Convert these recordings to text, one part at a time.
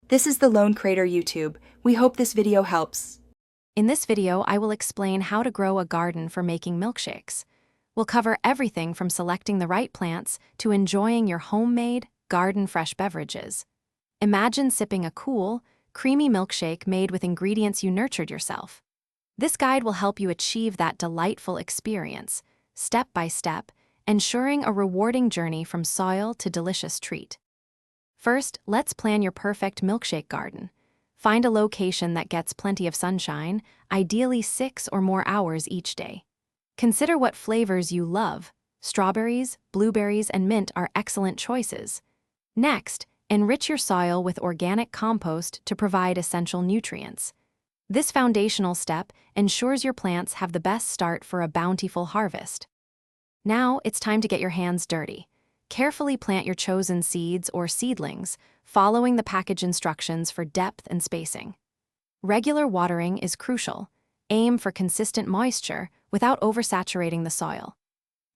This is the Lone Crater YouTube. We hope this video helps. In this video, I will explain how to grow a garden for making milkshakes. We'll cover everything from selecting the right plants to enjoying your homemade, garden-fresh beverages. Imagine sipping a cool, creamy milkshake made with ingredients you nurtured yourself. This guide will help you achieve that delightful experience, step by step, ensuring a rewarding journey from soil to delicious treat. First, let's plan your perfect milkshake garden. Find a location that gets plenty of sunshine, ideally 6 or more hours each day. Consider what flavors you love. Strawberries, blueberries, and mint are excellent choices. Next, enrich your soil with organic compost to provide essential nutrients. This foundational step ensures your plants have the best start for a bountiful harvest. Now, it's time to get your hands dirty. Carefully plant your chosen seeds or seedlings, following the package instructions for depth and spacing. Regular watering is crucial. Aim for consistent moisture without oversaturating the soil.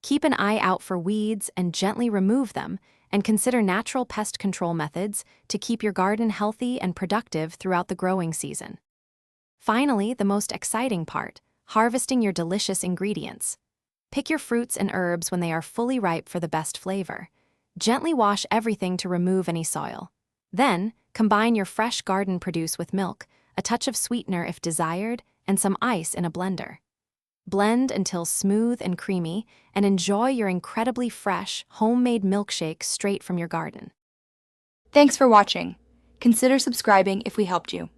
Keep an eye out for weeds and gently remove them, and consider natural pest control methods to keep your garden healthy and productive throughout the growing season. Finally, the most exciting part, harvesting your delicious ingredients. Pick your fruits and herbs when they are fully ripe for the best flavor. Gently wash everything to remove any soil. Then, combine your fresh garden produce with milk, a touch of sweetener if desired, and some ice in a blender. Blend until smooth and creamy, and enjoy your incredibly fresh, homemade milkshake straight from your garden. Thanks for watching. Consider subscribing if we helped you.